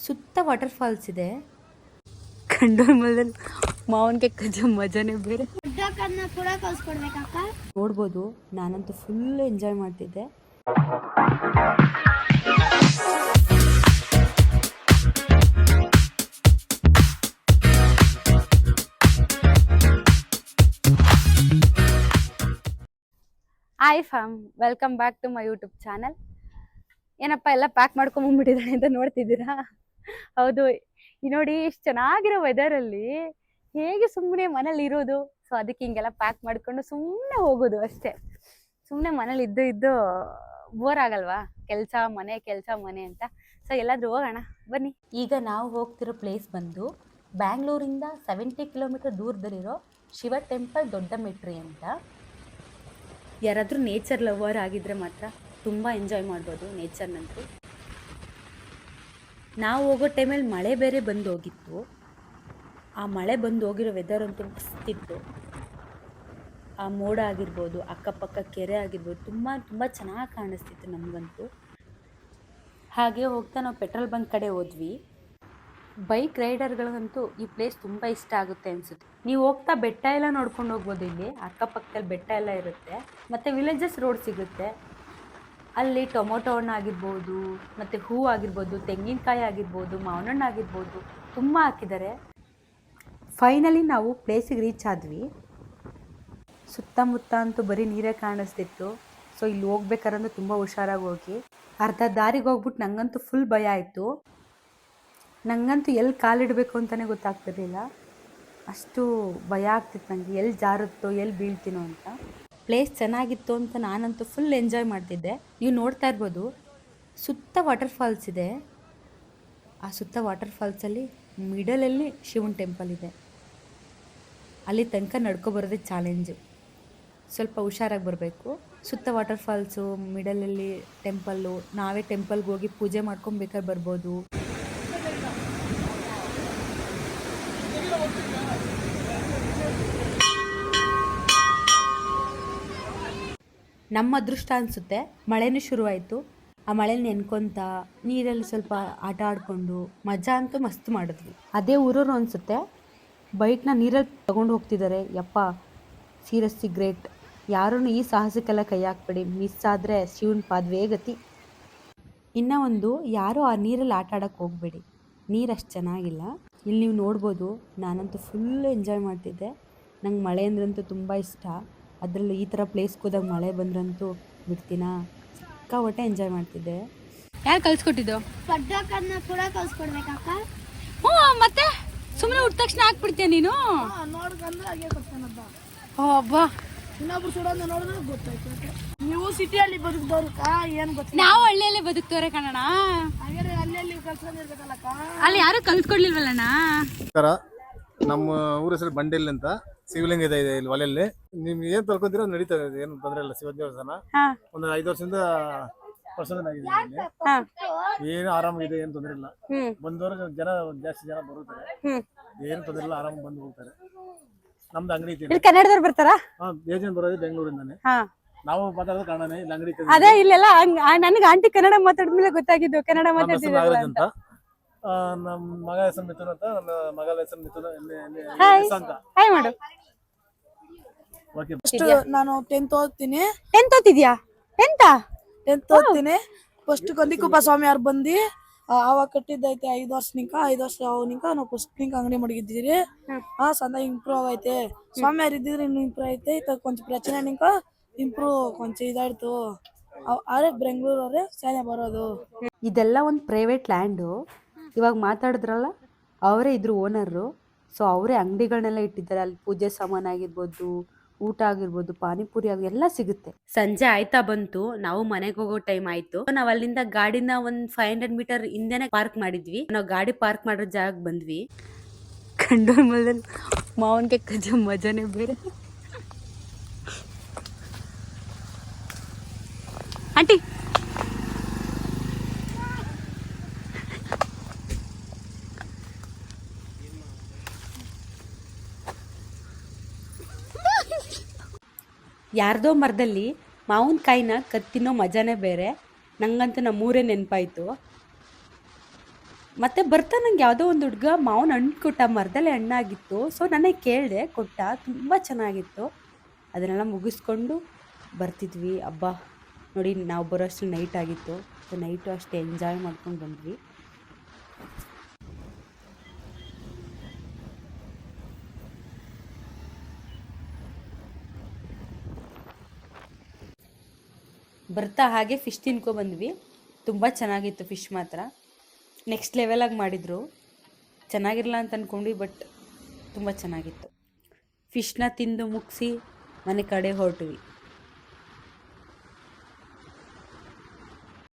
ಸುತ್ತ water falls ಇದೆ. ಕಂಡೋರ್ ಮಲದಲ್ಲಿ ಮಾವನ್ಗೆ ಕಜ್ಜ ಮಜಾನೇ ಬೇರೆ. ನೋಡ್ಬೋದು, ನಾನಂತೂ ಫುಲ್ ಎಂಜಾಯ್ ಮಾಡ್ತಿದ್ದೆ. Hi fam, welcome back to my YouTube channel. ಏನಪ್ಪ ಎಲ್ಲ ಪ್ಯಾಕ್ ಮಾಡ್ಕೊಂಬಂದ್ಬಿಟ್ಟಿದ್ದಾಳೆ ಅಂತ ನೋಡ್ತಿದ್ದೀರಾ? ಹೌದು, ಈ ನೋಡಿ ಎಷ್ಟು ಚೆನ್ನಾಗಿರೋ ವೆದರಲ್ಲಿ ಹೇಗೆ ಸುಮ್ಮನೆ ಮನೇಲಿ ಇರೋದು. ಸೊ ಅದಕ್ಕೆ ಹಿಂಗೆಲ್ಲ ಪ್ಯಾಕ್ ಮಾಡ್ಕೊಂಡು ಸುಮ್ಮನೆ ಹೋಗೋದು ಅಷ್ಟೇ. ಸುಮ್ಮನೆ ಮನೇಲಿ ಇದ್ದು ಬೋರ್ ಆಗಲ್ವಾ? ಕೆಲಸ ಮನೆ ಅಂತ. ಸೊ ಎಲ್ಲಾದ್ರೂ ಹೋಗೋಣ ಬನ್ನಿ. ಈಗ ನಾವು ಹೋಗ್ತಿರೋ ಪ್ಲೇಸ್ ಬಂದು ಬ್ಯಾಂಗ್ಳೂರಿಂದ 70 ಕಿಲೋಮೀಟರ್ ದೂರದಲ್ಲಿರೋ ಶಿವ ಟೆಂಪಲ್ ದೊಡ್ಡ ಮೆಟ್ರಿ ಅಂತ. ಯಾರಾದರೂ ನೇಚರ್ ಲವರ್ ಆಗಿದ್ರೆ ಮಾತ್ರ ತುಂಬ ಎಂಜಾಯ್ ಮಾಡ್ಬೋದು ನೇಚರ್ನಂತೂ. ನಾವು ಹೋಗೋ ಟೈಮಲ್ಲಿ ಮಳೆ ಬೇರೆ ಬಂದು ಹೋಗಿತ್ತು. ಆ ಮಳೆ ಬಂದು ಹೋಗಿರೋ ವೆದರ್ ಅಂತೂ ಮಸ್ತಿತ್ತು. ಆ ಮೋಡ ಆಗಿರ್ಬೋದು, ಅಕ್ಕಪಕ್ಕ ಕೆರೆ ಆಗಿರ್ಬೋದು, ತುಂಬ ಚೆನ್ನಾಗಿ ಕಾಣಿಸ್ತಿತ್ತು ನಮಗಂತೂ. ಹಾಗೆ ಹೋಗ್ತಾ ನಾವು ಪೆಟ್ರೋಲ್ ಬಂಕ್ ಕಡೆ ಹೋದ್ವಿ. ಬೈಕ್ ರೈಡರ್ಗಳಿಗಂತೂ ಈ ಪ್ಲೇಸ್ ತುಂಬ ಇಷ್ಟ ಆಗುತ್ತೆ ಅನಿಸುತ್ತೆ. ನೀವು ಹೋಗ್ತಾ ಬೆಟ್ಟ ಎಲ್ಲ ನೋಡ್ಕೊಂಡು ಹೋಗ್ಬೋದು. ಇಲ್ಲಿ ಅಕ್ಕಪಕ್ಕದಲ್ಲಿ ಬೆಟ್ಟ ಎಲ್ಲ ಇರುತ್ತೆ, ಮತ್ತು ವಿಲೇಜಸ್ ರೋಡ್ ಸಿಗುತ್ತೆ. ಅಲ್ಲಿ ಟೊಮೊಟೊ ಹಣ್ಣು ಆಗಿರ್ಬೋದು, ಮತ್ತು ಹೂ ಆಗಿರ್ಬೋದು, ತೆಂಗಿನಕಾಯಿ ಆಗಿರ್ಬೋದು, ಮಾವಿನ ಹಣ್ಣು ಆಗಿರ್ಬೋದು, ತುಂಬ ಹಾಕಿದ್ದಾರೆ. ಫೈನಲಿ ನಾವು ಪ್ಲೇಸಿಗೆ ರೀಚ್ ಆದ್ವಿ. ಸುತ್ತಮುತ್ತ ಅಂತೂ ಬರೀ ನೀರೇ ಕಾಣಿಸ್ತಿತ್ತು. ಸೊ ಇಲ್ಲಿ ಹೋಗ್ಬೇಕಾದ್ರೆ ತುಂಬ ಹುಷಾರಾಗಿ ಹೋಗಿ. ಅರ್ಧ ದಾರಿಗೆ ಹೋಗ್ಬಿಟ್ಟು ನನಗಂತೂ ಫುಲ್ ಭಯ ಆಯಿತು. ನನಗಂತೂ ಎಲ್ಲಿ ಕಾಲಿಡಬೇಕು ಅಂತಲೇ ಗೊತ್ತಾಗ್ತಿರ್ಲಿಲ್ಲ. ಅಷ್ಟು ಭಯ ಆಗ್ತಿತ್ತು ನನಗೆ, ಎಲ್ಲಿ ಜಾರುತ್ತೋ ಎಲ್ಲಿ ಬೀಳ್ತೀನೋ ಅಂತ. ಪ್ಲೇಸ್ ಚೆನ್ನಾಗಿತ್ತು ಅಂತ ನಾನಂತೂ ಫುಲ್ ಎಂಜಾಯ್ ಮಾಡ್ತಿದ್ದೆ. ನೀವು ನೋಡ್ತಾ ಇರ್ಬೋದು, ಸುತ್ತ ವಾಟರ್ ಫಾಲ್ಸ್ ಇದೆ. ಆ ಸುತ್ತ ವಾಟರ್ ಫಾಲ್ಸಲ್ಲಿ ಮಿಡಲಲ್ಲಿ ಶಿವನ ಟೆಂಪಲ್ ಇದೆ. ಅಲ್ಲಿ ತನಕ ನಡ್ಕೊಬರೋದೇ ಚಾಲೆಂಜು. ಸ್ವಲ್ಪ ಹುಷಾರಾಗಿ ಬರಬೇಕು. ಸುತ್ತ ವಾಟರ್ ಫಾಲ್ಸು, ಮಿಡಲಲ್ಲಿ ಟೆಂಪಲ್ಲು. ನಾವೇ ಟೆಂಪಲ್ಗೆ ಹೋಗಿ ಪೂಜೆ ಮಾಡ್ಕೊಬೇಕಾದ್ರೆ ಬರ್ಬೋದು. ನಮ್ಮ ಅದೃಷ್ಟ ಅನಿಸುತ್ತೆ, ಮಳೆನೂ ಶುರುವಾಯಿತು. ಆ ಮಳೇಲಿ ನೆನ್ಕೊಂತ ನೀರಲ್ಲಿ ಸ್ವಲ್ಪ ಆಟ ಆಡಿಕೊಂಡು ಮಜಾ ಅಂತೂ ಮಸ್ತ್ ಮಾಡಿದ್ವಿ. ಅದೇ ಊರವರು ಅನಿಸುತ್ತೆ, ಬೈಕ್ನ ನೀರಲ್ಲಿ ತಗೊಂಡು ಹೋಗ್ತಿದ್ದಾರೆ. ಯಪ್ಪ, ಸೀರಿಯಸ್ಲಿ ಗ್ರೇಟ್. ಯಾರೂ ಈ ಸಾಹಸಕ್ಕೆಲ್ಲ ಕೈ ಹಾಕ್ಬೇಡಿ, ಮಿಸ್ ಆದರೆ ಶಿವನ ಪಾದವೇ ಗತಿ. ಇನ್ನೂ ಒಂದು, ಯಾರೂ ಆ ನೀರಲ್ಲಿ ಆಟ ಆಡೋಕ್ಕೆ ಹೋಗಬೇಡಿ, ನೀರು ಅಷ್ಟು ಚೆನ್ನಾಗಿಲ್ಲ. ಇಲ್ಲಿ ನೀವು ನೋಡ್ಬೋದು, ನಾನಂತೂ ಫುಲ್ ಎಂಜಾಯ್ ಮಾಡ್ತಿದ್ದೆ. ನಂಗೆ ಮಳೆ ಅಂದ್ರಂತೂ ತುಂಬ ಇಷ್ಟ. ಅದರಲ್ಲೂ ಈ ಥರ ಪ್ಲೇಸ್ಗೆ ಹೋದಾಗ ಮಳೆ ಬಂದ್ರಂತೂ ಬಿಡ್ತೀನಾ, ಸಿಕ್ಕಾಪಟ್ಟೆ ಎಂಜಾಯ್ ಮಾಡ್ತಿದ್ದೆ. ಯಾರು ಕಲ್ಸ್ಕೊಟ್ಟಿದ್ದು? ಕೂಡ ಕಲ್ಸ್ಕೊಡ್ಬೇಕಕ್ಕ. ಹ್ಞೂ, ಮತ್ತೆ ಸುಮ್ಮನೆ ಉಟ್ಟ ತಕ್ಷಣ ಹಾಕ್ಬಿಡ್ತೀಯ ನೀನು? ನೋಡ್ಕೊಂಡ್ರೆ ಹಾಗೆ ಕೊಡ್ತಾನಪ್ಪ. ಅಬ್ಬಾ, ಇನ್ನೊಬ್ರು ಸುಡೋದು ನೋಡಿದ್ರೆ ಗೊತ್ತಾಯ್ತು. ನೀವು ಸಿಟಿಯಲ್ಲಿ ಬದುಕ್ದವ್ರಕ್ಕ ಏನು ಗೊತ್ತಿಲ್ಲ. ನಾವು ಹಳ್ಳಿಯಲ್ಲೇ ಬದುಕ್ತವ್ರೆ ಕಣಣ್ಣ. ಹಾಗಾದ್ರೆ ಅಲ್ಲಿ ಕಲ್ಸ್ಕೊಂಡಿರ್ಬೇಕಲ್ಲಕ್ಕ. ಅಲ್ಲಿ ಯಾರು ಕಲ್ಸ್ಕೊಡ್ಲಿಲ್ವಲ್ಲಣ್ಣ. ನಮ್ಮ ಊರ ಹೆಸರು ಬಂಡೆಲ್ ಅಂತ ಶಿವಲಿಂಗ ಇದೆ ಇಲ್ಲಿ ಒಲೆಯಲ್ಲಿ. ನಿಮ್ಗೆ ಏನ್ ತೊಳ್ಕೊಂತೀರೋ ನಡೀತಾ ಇದೆ, ಏನು ತೊಂದರೆ ಇಲ್ಲ. ಶಿವ ದೇವಸ್ಥಾನ ಒಂದು 5 ವರ್ಷದಿಂದ ಪ್ರಸನ್ನನಾಗಿದೆ. ಏನು ಆರಾಮಾಗಿದೆ, ಏನು ತೊಂದರೆ ಇಲ್ಲ. ಬಂದವರು ಜಾಸ್ತಿ ಜನ ಬರುತ್ತಾರೆ, ಏನು ತೊಂದರೆ ಇಲ್ಲ, ಆರಾಮ ಬಂದು ಹೋಗ್ತಾರೆ. ನಮ್ದು ಅಂಗಡಿ ಇದೆ. ಕನ್ನಡದವ್ರು ಬರ್ತಾರಾ? ಏಜೆಂಟ್ ಬರೋದು ಬೆಂಗಳೂರಿಂದಾನೆ. ನಾವು ಮಾತಾಡೋದು ಕನ್ನಡನೇ. ಇಲ್ಲಿ ಅಂಗಡಿ ಅದೇ ಇಲ್ಲೆಲ್ಲ ನನಗೆ ಆಂಟಿ ಕನ್ನಡ ಮಾತಾಡಿದ್ಮೇಲೆ ಗೊತ್ತಾಗಿದ್ದು ಕನ್ನಡ ಮಾತಾಡ್ತಿದ್ದಾರೆ ಅಂತ. ನಮ್ಮ ಮಗ ಹೆಸರು ಮಿಥುನ್ ಅಂತ, ನನ್ನ ಮಗಳ ಹೆಸರು ಮಿಥುನ್ ಅಂತ. ಹಾಯ್ ಮಾಡು. ನಾನು 10th ಓದ್ತೀನಿ. 10th ಓದ್ತಿದ್ಯಾ? 10th ಓದ್ತೀನಿ. ಫಸ್ಟ್ ಕಂದಿಕುಪ್ಪ ಸ್ವಾಮಿ ಅವ್ರು ಬಂದು ಅವಾಗ ಕಟ್ಟಿದ್ದೈತೆ 5 ವರ್ಷ ನಿಂಕ 5 ವರ್ಷ ಅವನಿಕ ನಾವು ಫಸ್ಟ್ ನಿಂಕ ಅಂಗಡಿ ಮಡಗಿದ್ದೀರಿ. ಸಂದ ಇಂಪ್ರೂವ್ ಆಗೈತೆ. ಸ್ವಾಮಿ ಅವ್ರು ಇದ್ದಿದ್ರೆ ಇನ್ನು ಇಂಪ್ರೂವ್ ಐತೆ. ಕೊಂಚ ಪ್ರಚನೆ ನಿಂಕ ಇಂಪ್ರೂವ್ ಕೊಂಚ ಇದಾಯ್ತು. ಅವರೇ ಬೆಂಗಳೂರವ್ರೆ ಸೇನೆ ಬರೋದು. ಇದೆಲ್ಲ ಒಂದು ಪ್ರೈವೇಟ್ ಲ್ಯಾಂಡು. ಇವಾಗ ಮಾತಾಡಿದ್ರಲ್ಲ, ಅವರೇ ಇದ್ರ ಓನರು. ಸೊ ಅವರೇ ಅಂಗಡಿಗಳನ್ನೆಲ್ಲ ಇಟ್ಟಿದ್ದಾರೆ. ಅಲ್ಲಿ ಪೂಜೆ ಸಾಮಾನು ಆಗಿರ್ಬೋದು, ಊಟ ಆಗಿರ್ಬೋದು, ಪಾನಿಪುರಿ ಆಗಿ ಎಲ್ಲ ಸಿಗುತ್ತೆ. ಸಂಜೆ ಆಯ್ತಾ ಬಂತು, ನಾವು ಮನೆಗೆ ಹೋಗೋ ಟೈಮ್ ಆಯ್ತು. ನಾವು ಅಲ್ಲಿಂದ ಗಾಡಿನ ಒಂದು 500 ಮೀಟರ್ ಹಿಂದೆನೆ ಪಾರ್ಕ್ ಮಾಡಿದ್ವಿ. ನಾವು ಗಾಡಿ ಪಾರ್ಕ್ ಮಾಡೋ ಜಾಗಕ್ಕೆ ಬಂದ್ವಿ. ಕಂಡೋರ್ ಮಲದಲ್ಲಿ ಮಾವನ್ಗೆ ಕಜ್ಜ ಮಜಾನೇ ಬೇರೆ. ಆಂಟಿ, ಯಾರ್ದೋ ಮರದಲ್ಲಿ ಮಾವಿನಕಾಯಿನ ಕತ್ತಿನೋ ಮಜಾನೇ ಬೇರೆ. ನಂಗಂತೂ ನಮ್ಮೂರೇ ನೆನಪಾಯಿತು. ಮತ್ತು ಬರ್ತಾ ನಂಗೆ ಯಾವುದೋ ಒಂದು ಹುಡುಗ ಮಾವನ ಹಣ್ಣು ಕೊಟ್ಟ, ಮರದಲ್ಲೇ ಹಣ್ಣಾಗಿತ್ತು. ಸೊ ನನಗೆ ಕೇಳಿದೆ, ಕೊಟ್ಟ, ತುಂಬ ಚೆನ್ನಾಗಿತ್ತು. ಅದನ್ನೆಲ್ಲ ಮುಗಿಸ್ಕೊಂಡು ಬರ್ತಿದ್ವಿ. ಹಬ್ಬ ನೋಡಿ, ನಾವು ಬರೋಷ್ಟು ನೈಟ್ ಆಗಿತ್ತು. ಸೊ ನೈಟು ಅಷ್ಟೇ ಎಂಜಾಯ್ ಮಾಡ್ಕೊಂಡು ಬಂದ್ವಿ. ಬರ್ತಾ ಹಾಗೆ ಫಿಶ್ ತಿನ್ಕೊಬಂದ್ವಿ. ತುಂಬ ಚೆನ್ನಾಗಿತ್ತು ಫಿಶ್ ಮಾತ್ರ. ನೆಕ್ಸ್ಟ್ ಲೆವೆಲಾಗಿ ಮಾಡಿದರು. ಚೆನ್ನಾಗಿರಲ್ಲ ಅಂತ ಅಂದ್ಕೊಂಡ್ವಿ, ಬಟ್ ತುಂಬ ಚೆನ್ನಾಗಿತ್ತು. ಫಿಶ್ನ ತಿಂದು ಮುಗಿಸಿ ಮನೆ ಕಡೆ ಹೊರಟ್ವಿ.